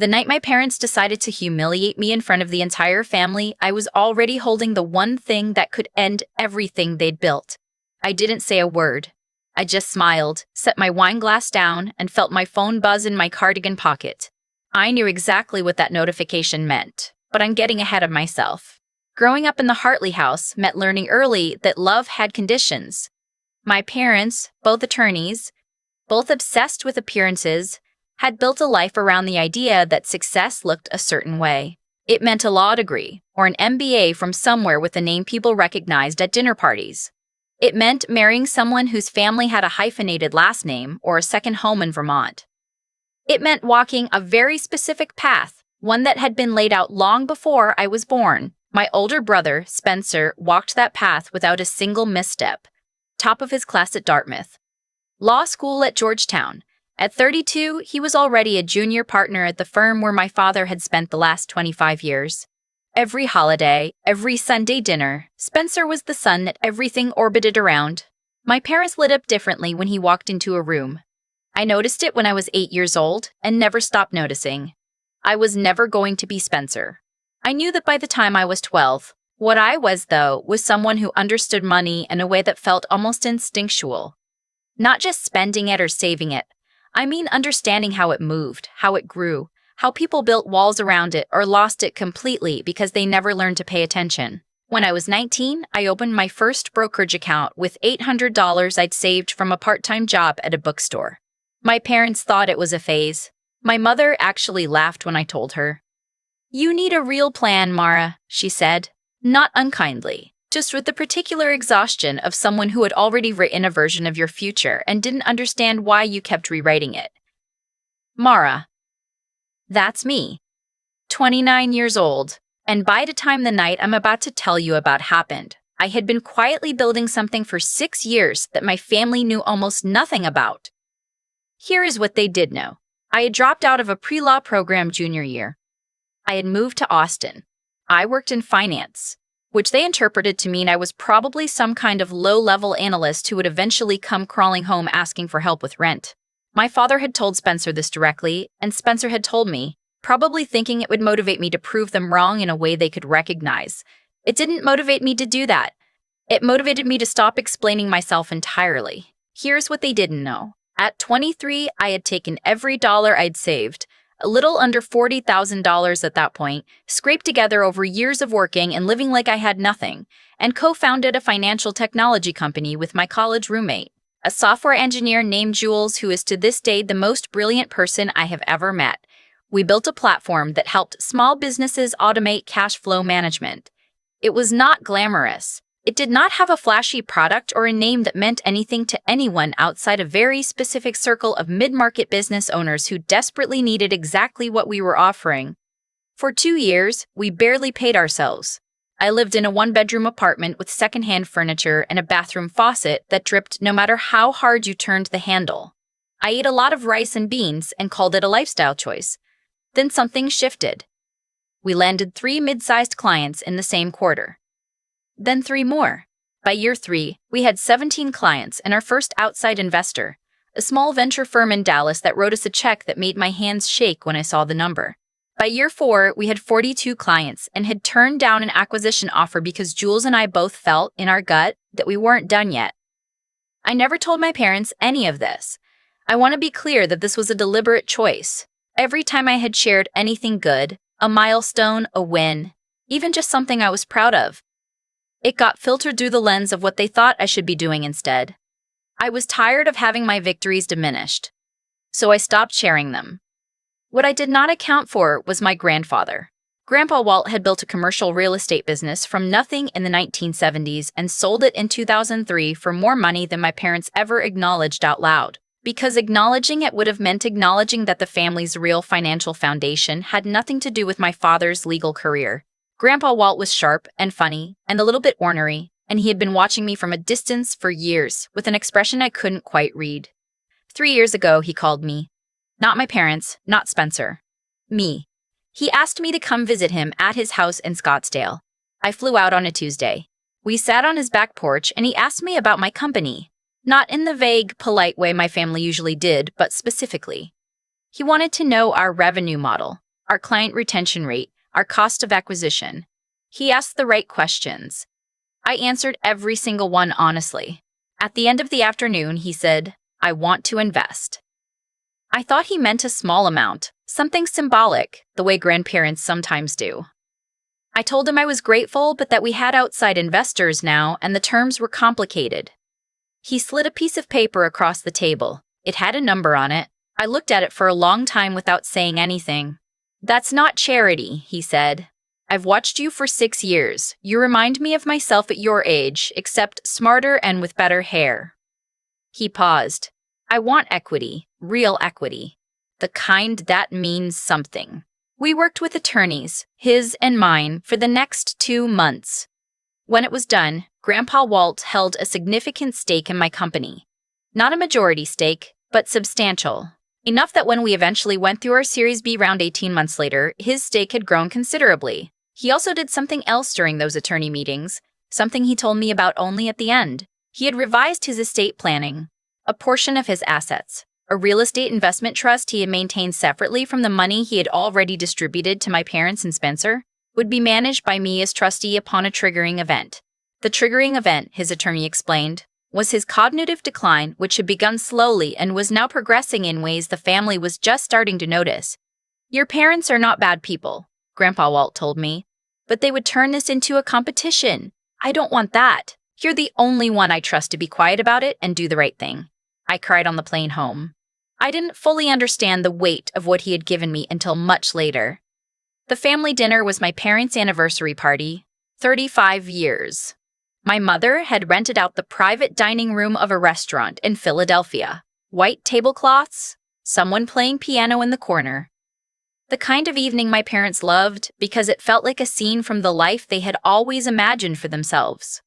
The night my parents decided to humiliate me in front of the entire family, I was already holding the one thing that could end everything they'd built. I didn't say a word. I just smiled, set my wine glass down, and felt my phone buzz in my cardigan pocket. I knew exactly what that notification meant, but I'm getting ahead of myself. Growing up in the Hartley house meant learning early that love had conditions. My parents, both attorneys, both obsessed with appearances, had built a life around the idea that success looked a certain way. It meant a law degree or an MBA from somewhere with a name people recognized at dinner parties. It meant marrying someone whose family had a hyphenated last name or a second home in Vermont. It meant walking a very specific path, one that had been laid out long before I was born. My older brother, Spencer, walked that path without a single misstep. Top of his class at Dartmouth. Law school at Georgetown. At 32, he was already a junior partner at the firm where my father had spent the last 25 years. Every holiday, every Sunday dinner, Spencer was the sun that everything orbited around. My parents lit up differently when he walked into a room. I noticed it when I was 8 years old and never stopped noticing. I was never going to be Spencer. I knew that by the time I was 12. What I was, though, was someone who understood money in a way that felt almost instinctual. Not just spending it or saving it. I mean understanding how it moved, how it grew, how people built walls around it or lost it completely because they never learned to pay attention. When I was 19, I opened my first brokerage account with $800 I'd saved from a part-time job at a bookstore. My parents thought it was a phase. My mother actually laughed when I told her. "You need a real plan, Mara," she said, not unkindly, just with the particular exhaustion of someone who had already written a version of your future and didn't understand why you kept rewriting it. Mara. That's me. 29 years old, and by the time the night I'm about to tell you about happened, I had been quietly building something for 6 years that my family knew almost nothing about. Here is what they did know. I had dropped out of a pre-law program junior year. I had moved to Austin. I worked in finance, which they interpreted to mean I was probably some kind of low-level analyst who would eventually come crawling home asking for help with rent. My father had told Spencer this directly, and Spencer had told me, probably thinking it would motivate me to prove them wrong in a way they could recognize. It didn't motivate me to do that. It motivated me to stop explaining myself entirely. Here's what they didn't know. At 23, I had taken every dollar I'd saved, a little under $40,000 at that point, scraped together over years of working and living like I had nothing, and co-founded a financial technology company with my college roommate, a software engineer named Jules, who is to this day the most brilliant person I have ever met. We built a platform that helped small businesses automate cash flow management. It was not glamorous. It did not have a flashy product or a name that meant anything to anyone outside a very specific circle of mid-market business owners who desperately needed exactly what we were offering. For 2 years, we barely paid ourselves. I lived in a one-bedroom apartment with secondhand furniture and a bathroom faucet that dripped no matter how hard you turned the handle. I ate a lot of rice and beans and called it a lifestyle choice. Then something shifted. We landed 3 mid-sized clients in the same quarter. Then 3 more. By year 3, we had 17 clients and our first outside investor, a small venture firm in Dallas that wrote us a check that made my hands shake when I saw the number. By year 4, we had 42 clients and had turned down an acquisition offer because Jules and I both felt, in our gut, that we weren't done yet. I never told my parents any of this. I want to be clear that this was a deliberate choice. Every time I had shared anything good, a milestone, a win, even just something I was proud of, it got filtered through the lens of what they thought I should be doing instead. I was tired of having my victories diminished, so I stopped sharing them. What I did not account for was my grandfather. Grandpa Walt had built a commercial real estate business from nothing in the 1970s and sold it in 2003 for more money than my parents ever acknowledged out loud, because acknowledging it would have meant acknowledging that the family's real financial foundation had nothing to do with my father's legal career. Grandpa Walt was sharp and funny and a little bit ornery, and he had been watching me from a distance for years with an expression I couldn't quite read. 3 years ago, he called me. Not my parents, not Spencer. Me. He asked me to come visit him at his house in Scottsdale. I flew out on a Tuesday. We sat on his back porch and he asked me about my company. Not in the vague, polite way my family usually did, but specifically. He wanted to know our revenue model. our client retention rate, our cost of acquisition. He asked the right questions. I answered every single one honestly. At the end of the afternoon, he said, "I want to invest." I thought he meant a small amount, something symbolic, the way grandparents sometimes do. I told him I was grateful, but that we had outside investors now and the terms were complicated. He slid a piece of paper across the table. It had a number on it. I looked at it for a long time without saying anything. "That's not charity," he said. "I've watched you for 6 years. You remind me of myself at your age, except smarter and with better hair." He paused. "I want equity, real equity. The kind that means something." We worked with attorneys, his and mine, for the next 2 months. When it was done, Grandpa Walt held a significant stake in my company. Not a majority stake, but substantial. Enough that when we eventually went through our Series B round 18 months later, his stake had grown considerably. He also did something else during those attorney meetings, something he told me about only at the end. He had revised his estate planning. A portion of his assets, a real estate investment trust he had maintained separately from the money he had already distributed to my parents and Spencer, would be managed by me as trustee upon a triggering event. The triggering event, his attorney explained, was his cognitive decline, which had begun slowly and was now progressing in ways the family was just starting to notice. "Your parents are not bad people," Grandpa Walt told me, "but they would turn this into a competition. I don't want that. You're the only one I trust to be quiet about it and do the right thing." I cried on the plane home. I didn't fully understand the weight of what he had given me until much later. The family dinner was my parents' anniversary party, 35 years. My mother had rented out the private dining room of a restaurant in Philadelphia. White tablecloths, someone playing piano in the corner. The kind of evening my parents loved because it felt like a scene from the life they had always imagined for themselves.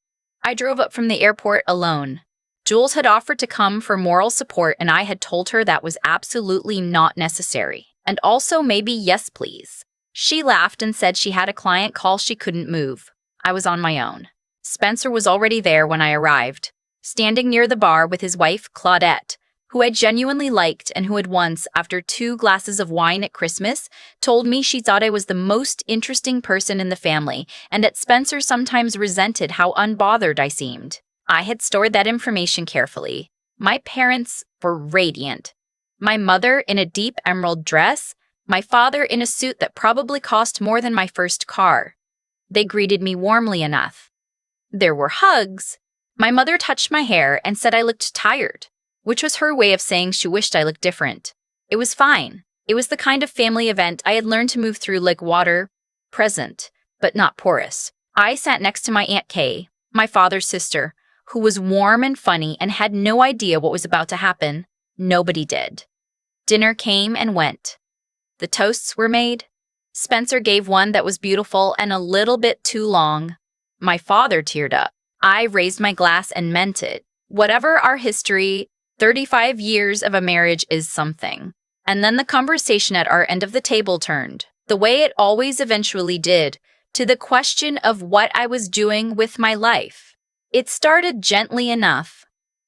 I drove up from the airport alone. Jules had offered to come for moral support and I had told her that was absolutely not necessary. And also maybe yes please. She laughed and said she had a client call she couldn't move. I was on my own. Spencer was already there when I arrived, standing near the bar with his wife, Claudette, who I genuinely liked and who had once, after 2 glasses of wine at Christmas, told me she thought I was the most interesting person in the family and that Spencer sometimes resented how unbothered I seemed. I had stored that information carefully. My parents were radiant. My mother in a deep emerald dress, my father in a suit that probably cost more than my first car. They greeted me warmly enough. There were hugs. My mother touched my hair and said I looked tired, which was her way of saying she wished I looked different. It was fine. It was the kind of family event I had learned to move through like water, present, but not porous. I sat next to my Aunt Kay, my father's sister, who was warm and funny and had no idea what was about to happen. Nobody did. Dinner came and went. The toasts were made. Spencer gave one that was beautiful and a little bit too long. My father teared up. I raised my glass and meant it. Whatever our history, 35 years of a marriage is something. And then the conversation at our end of the table turned, the way it always eventually did, to the question of what I was doing with my life. It started gently enough.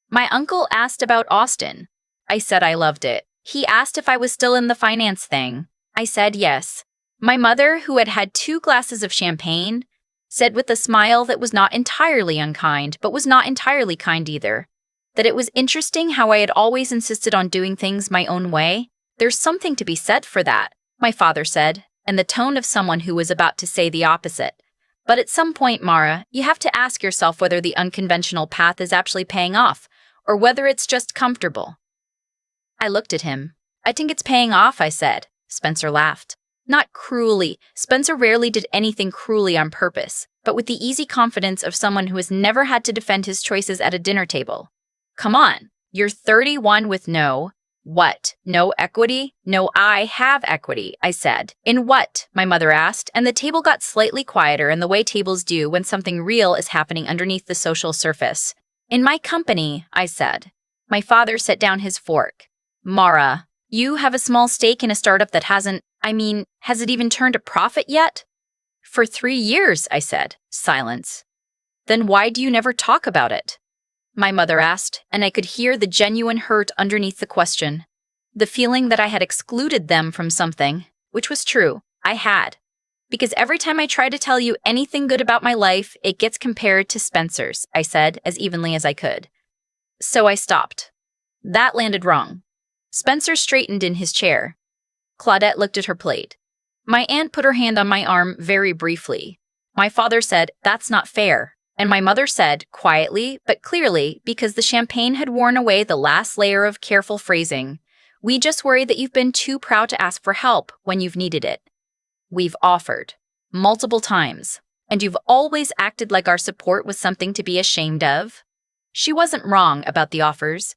My uncle asked about Austin. I said I loved it. He asked if I was still in the finance thing. I said yes. My mother, who had had 2 glasses of champagne, said with a smile that was not entirely unkind, but was not entirely kind either, that it was interesting how I had always insisted on doing things my own way. "There's something to be said for that," my father said, in the tone of someone who was about to say the opposite. "But at some point, Mara, you have to ask yourself whether the unconventional path is actually paying off, or whether it's just comfortable." I looked at him. "I think it's paying off," I said. Spencer laughed. Not cruelly. Spencer rarely did anything cruelly on purpose, but with the easy confidence of someone who has never had to defend his choices at a dinner table. "Come on, you're 31 with no..." "What? No equity?" "No, I have equity," I said. "In what?" my mother asked, and the table got slightly quieter in the way tables do when something real is happening underneath the social surface. "In my company," I said. My father set down his fork. "Mara, you have a small stake in a startup that has it even turned a profit yet?" "For 3 years," I said. Silence. "Then why do you never talk about it?" my mother asked, and I could hear the genuine hurt underneath the question. The feeling that I had excluded them from something, which was true. I had. Because every time I try to tell you anything good about my life, it gets compared to Spencer's, I said, as evenly as I could. So I stopped. That landed wrong. Spencer straightened in his chair. Claudette looked at her plate. My aunt put her hand on my arm very briefly. My father said, "That's not fair." And my mother said, quietly but clearly, because the champagne had worn away the last layer of careful phrasing, "We just worry that you've been too proud to ask for help when you've needed it. We've offered. Multiple times. And you've always acted like our support was something to be ashamed of." She wasn't wrong about the offers.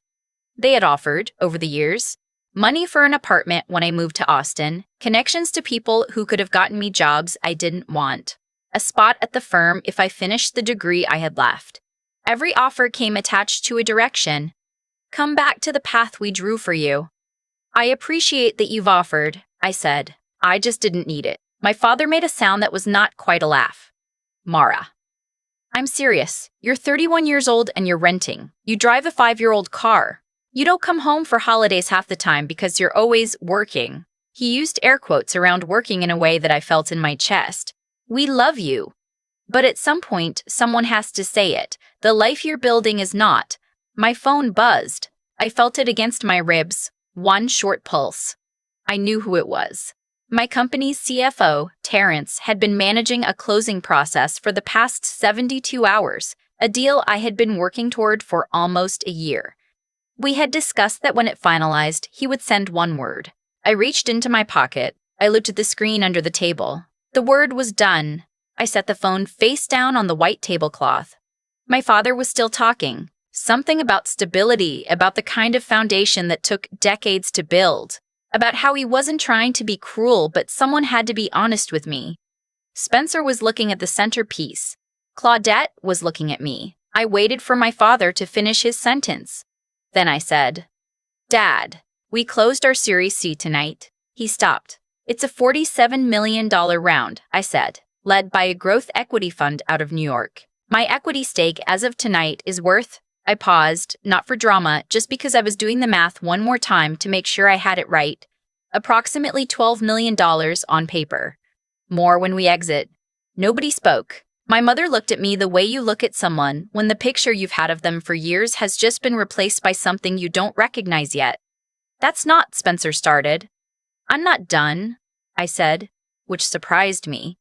They had offered, over the years, money for an apartment when I moved to Austin, connections to people who could have gotten me jobs I didn't want, a spot at the firm if I finished the degree I had left. Every offer came attached to a direction. "Come back to the path we drew for you." "I appreciate that you've offered," I said. "I just didn't need it." My father made a sound that was not quite a laugh. "Mara. I'm serious. You're 31 years old and you're renting. You drive a 5-year-old car. You don't come home for holidays half the time because you're always working." He used air quotes around working in a way that I felt in my chest. "We love you. But at some point, someone has to say it. The life you're building is not." My phone buzzed. I felt it against my ribs. One short pulse. I knew who it was. My company's CFO, Terrence, had been managing a closing process for the past 72 hours, a deal I had been working toward for almost a year. We had discussed that when it finalized, he would send one word. I reached into my pocket. I looked at the screen under the table. The word was done. I set the phone face down on the white tablecloth. My father was still talking. Something about stability, about the kind of foundation that took decades to build, about how he wasn't trying to be cruel, but someone had to be honest with me. Spencer was looking at the centerpiece. Claudette was looking at me. I waited for my father to finish his sentence. Then I said, "Dad, we closed our Series C tonight." He stopped. "It's a $47 million round," I said, "led by a growth equity fund out of New York. My equity stake as of tonight is worth—" I paused, not for drama, just because I was doing the math one more time to make sure I had it right. "Approximately $12 million on paper. More when we exit." Nobody spoke. My mother looked at me the way you look at someone when the picture you've had of them for years has just been replaced by something you don't recognize yet. "That's not," Spencer started. "I'm not done," I said, which surprised me.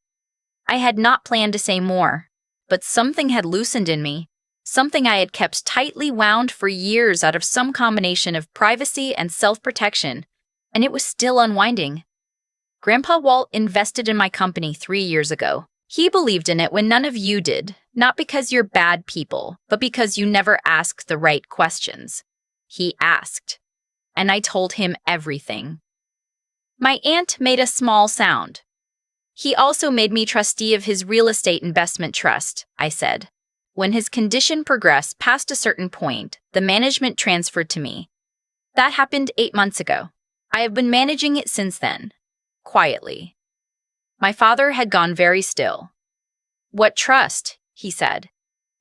I had not planned to say more, but something had loosened in me. Something I had kept tightly wound for years out of some combination of privacy and self-protection, and it was still unwinding. Grandpa Walt invested in my company 3 years ago. He believed in it when none of you did, not because you're bad people, but because you never asked the right questions. He asked, and I told him everything. My aunt made a small sound. "He also made me trustee of his real estate investment trust," I said. "When his condition progressed past a certain point, the management transferred to me. That happened 8 months ago. I have been managing it since then, quietly." My father had gone very still. "What trust?" he said.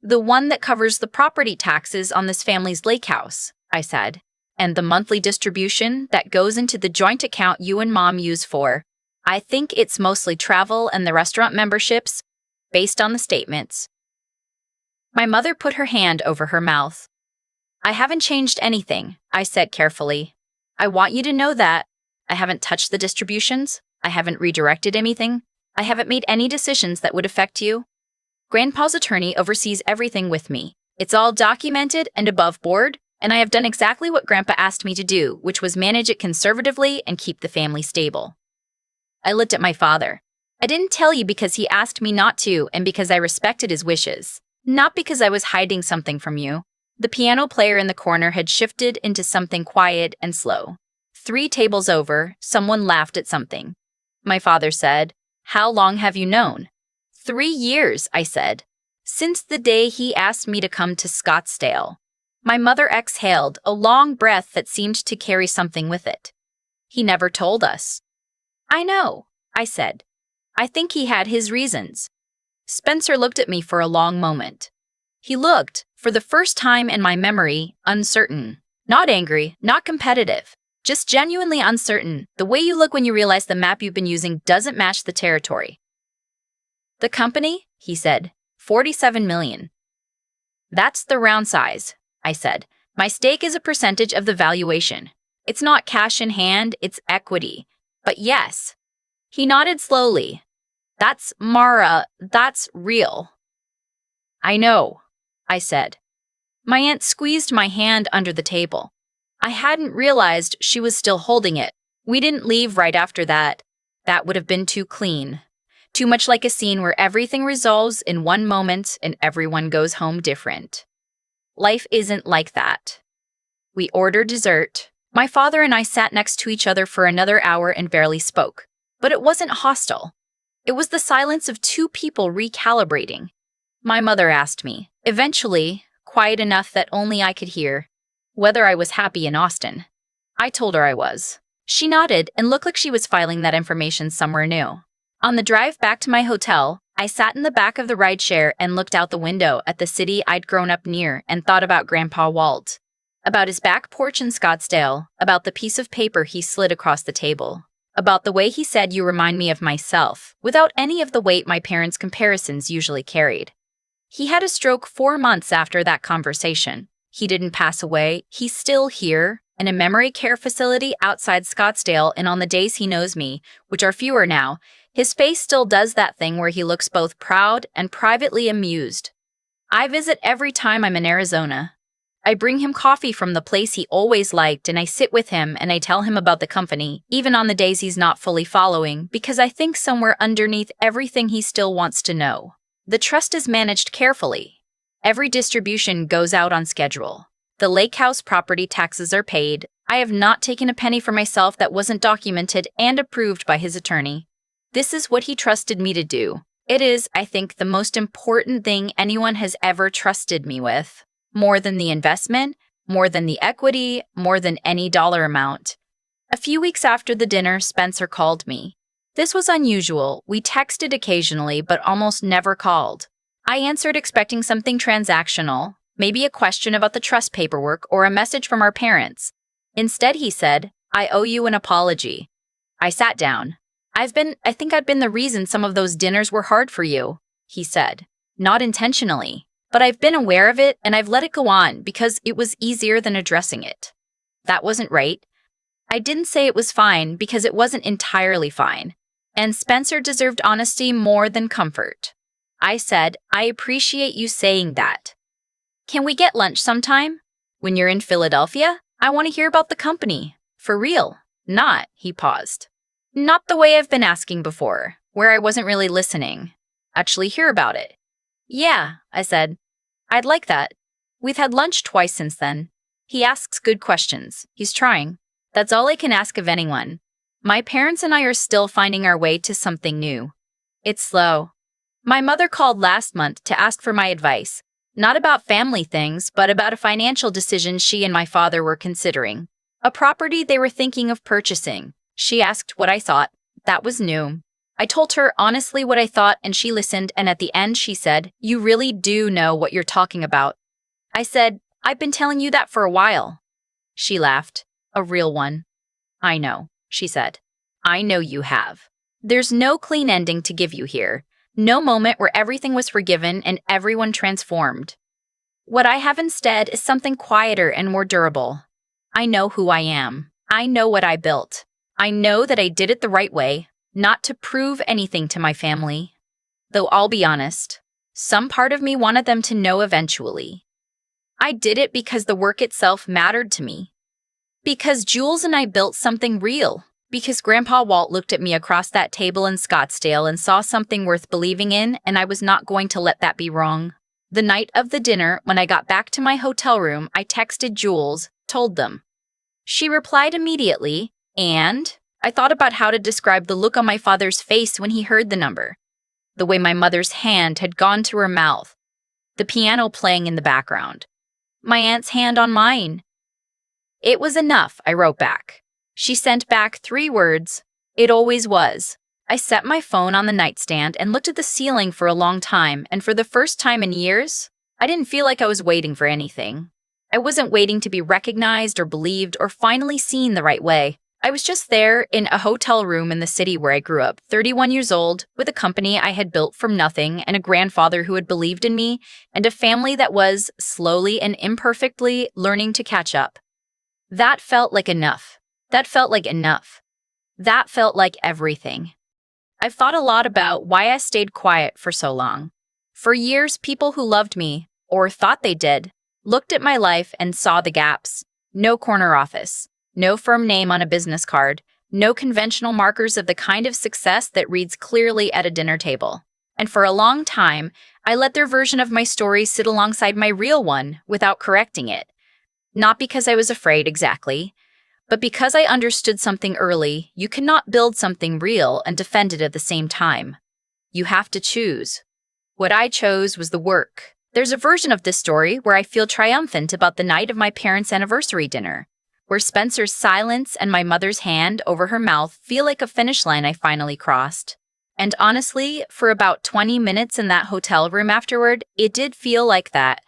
"The one that covers the property taxes on this family's lake house," I said, "and the monthly distribution that goes into the joint account you and Mom use for— I think it's mostly travel and the restaurant memberships, based on the statements." My mother put her hand over her mouth. "I haven't changed anything," I said carefully. "I want you to know that. I haven't touched the distributions. I haven't redirected anything. I haven't made any decisions that would affect you. Grandpa's attorney oversees everything with me. It's all documented and above board, and I have done exactly what Grandpa asked me to do, which was manage it conservatively and keep the family stable." I looked at my father. "I didn't tell you because he asked me not to and because I respected his wishes, not because I was hiding something from you." The piano player in the corner had shifted into something quiet and slow. 3 tables over, someone laughed at something. My father said, "How long have you known?" 3 years, I said. "Since the day he asked me to come to Scottsdale." My mother exhaled, a long breath that seemed to carry something with it. "He never told us." "I know," I said. "I think he had his reasons." Spencer looked at me for a long moment. He looked, for the first time in my memory, uncertain. Not angry, not competitive, Just genuinely uncertain, the way you look when you realize the map you've been using doesn't match the territory. The company? He said. 47 million. That's the round size, I said. My stake is a percentage of the valuation. It's not cash in hand, it's equity. But yes. He nodded slowly. That's Mara, that's real. I know, I said. My aunt squeezed my hand under the table. I hadn't realized she was still holding it. We didn't leave right after that. That would have been too clean. Too much like a scene where everything resolves in one moment and everyone goes home different. Life isn't like that. We ordered dessert. My father and I sat next to each other for another hour and barely spoke. But it wasn't hostile. It was the silence of two people recalibrating. My mother asked me, eventually, quiet enough that only I could hear, whether I was happy in Austin. I told her I was. She nodded and looked like she was filing that information somewhere new. On the drive back to my hotel, I sat in the back of the rideshare and looked out the window at the city I'd grown up near and thought about Grandpa Walt. About his back porch in Scottsdale, about the piece of paper he slid across the table, about the way he said you remind me of myself, without any of the weight my parents' comparisons usually carried. He had a stroke 4 months after that conversation. He didn't pass away, he's still here, in a memory care facility outside Scottsdale, and on the days he knows me, which are fewer now, his face still does that thing where he looks both proud and privately amused. I visit every time I'm in Arizona. I bring him coffee from the place he always liked, and I sit with him and I tell him about the company, even on the days he's not fully following, because I think somewhere underneath everything he still wants to know. The trust is managed carefully. Every distribution goes out on schedule. The lake house property taxes are paid. I have not taken a penny for myself that wasn't documented and approved by his attorney. This is what he trusted me to do. It is, I think, the most important thing anyone has ever trusted me with. More than the investment, more than the equity, more than any dollar amount. A few weeks after the dinner, Spencer called me. This was unusual. We texted occasionally, but almost never called. I answered expecting something transactional, maybe a question about the trust paperwork or a message from our parents. Instead, he said, I owe you an apology. I sat down. I think I'd been the reason some of those dinners were hard for you, he said. Not intentionally, but I've been aware of it and I've let it go on because it was easier than addressing it. That wasn't right. I didn't say it was fine because it wasn't entirely fine. And Spencer deserved honesty more than comfort. I said, I appreciate you saying that. Can we get lunch sometime? When you're in Philadelphia? I want to hear about the company. For real. Not, he paused. Not the way I've been asking before, where I wasn't really listening. Actually hear about it. Yeah, I said. I'd like that. We've had lunch twice since then. He asks good questions. He's trying. That's all I can ask of anyone. My parents and I are still finding our way to something new. It's slow. My mother called last month to ask for my advice, not about family things, but about a financial decision she and my father were considering. A property they were thinking of purchasing. She asked what I thought. That was new. I told her honestly what I thought and she listened, and at the end she said, You really do know what you're talking about. I said, I've been telling you that for a while. She laughed. A real one. I know, she said. I know you have. There's no clean ending to give you here. No moment where everything was forgiven and everyone transformed. What I have instead is something quieter and more durable. I know who I am. I know what I built. I know that I did it the right way, not to prove anything to my family. Though I'll be honest, some part of me wanted them to know eventually. I did it because the work itself mattered to me. Because Jules and I built something real. Because Grandpa Walt looked at me across that table in Scottsdale and saw something worth believing in, and I was not going to let that be wrong. The night of the dinner, when I got back to my hotel room, I texted Jules, told them. She replied immediately, and I thought about how to describe the look on my father's face when he heard the number. The way my mother's hand had gone to her mouth. The piano playing in the background. My aunt's hand on mine. It was enough, I wrote back. She sent back 3 words. It always was. I set my phone on the nightstand and looked at the ceiling for a long time, and for the first time in years, I didn't feel like I was waiting for anything. I wasn't waiting to be recognized or believed or finally seen the right way. I was just there in a hotel room in the city where I grew up, 31 years old, with a company I had built from nothing and a grandfather who had believed in me, and a family that was, slowly and imperfectly, learning to catch up. That felt like enough. That felt like enough. That felt like everything. I've thought a lot about why I stayed quiet for so long. For years, people who loved me, or thought they did, looked at my life and saw the gaps. No corner office, no firm name on a business card, no conventional markers of the kind of success that reads clearly at a dinner table. And for a long time, I let their version of my story sit alongside my real one without correcting it. Not because I was afraid exactly, but because I understood something early. You cannot build something real and defend it at the same time. You have to choose. What I chose was the work. There's a version of this story where I feel triumphant about the night of my parents' anniversary dinner, where Spencer's silence and my mother's hand over her mouth feel like a finish line I finally crossed. And honestly, for about 20 minutes in that hotel room afterward, it did feel like that.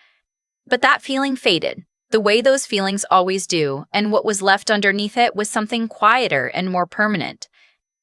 But that feeling faded, the way those feelings always do, and what was left underneath it was something quieter and more permanent.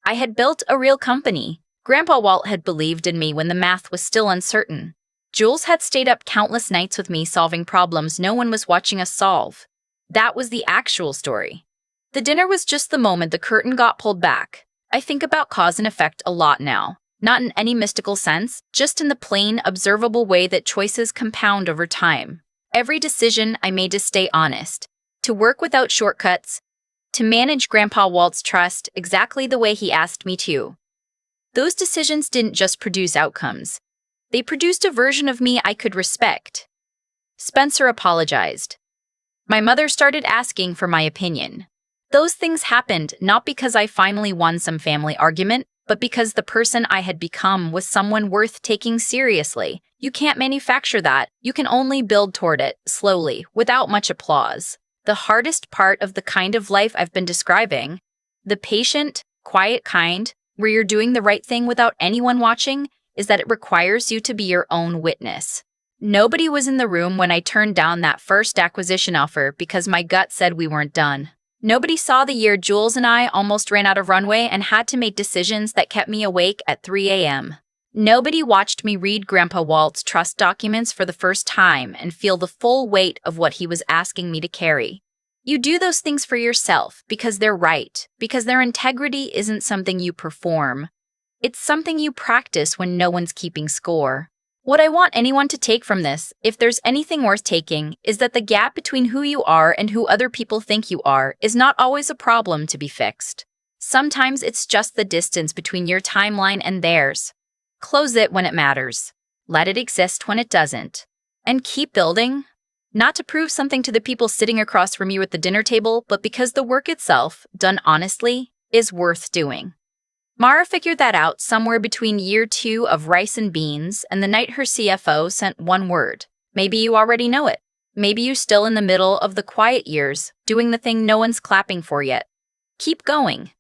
I had built a real company. Grandpa Walt had believed in me when the math was still uncertain. Jules had stayed up countless nights with me solving problems no one was watching us solve. That was the actual story. The dinner was just the moment the curtain got pulled back. I think about cause and effect a lot now. Not in any mystical sense, just in the plain, observable way that choices compound over time. Every decision I made to stay honest, to work without shortcuts, to manage Grandpa Walt's trust exactly the way he asked me to. Those decisions didn't just produce outcomes. They produced a version of me I could respect. Spencer apologized. My mother started asking for my opinion. Those things happened not because I finally won some family argument, but because the person I had become was someone worth taking seriously. You can't manufacture that. You can only build toward it, slowly, without much applause. The hardest part of the kind of life I've been describing, the patient, quiet kind, where you're doing the right thing without anyone watching, is that it requires you to be your own witness. Nobody was in the room when I turned down that first acquisition offer because my gut said we weren't done. Nobody saw the year Jules and I almost ran out of runway and had to make decisions that kept me awake at 3 a.m. Nobody watched me read Grandpa Walt's trust documents for the first time and feel the full weight of what he was asking me to carry. You do those things for yourself because they're right, because their integrity isn't something you perform. It's something you practice when no one's keeping score. What I want anyone to take from this, if there's anything worth taking, is that the gap between who you are and who other people think you are is not always a problem to be fixed. Sometimes it's just the distance between your timeline and theirs. Close it when it matters. Let it exist when it doesn't. And keep building. Not to prove something to the people sitting across from you at the dinner table, but because the work itself, done honestly, is worth doing. Mara figured that out somewhere between year 2 of rice and beans and the night her CFO sent one word. Maybe you already know it. Maybe you're still in the middle of the quiet years, doing the thing no one's clapping for yet. Keep going.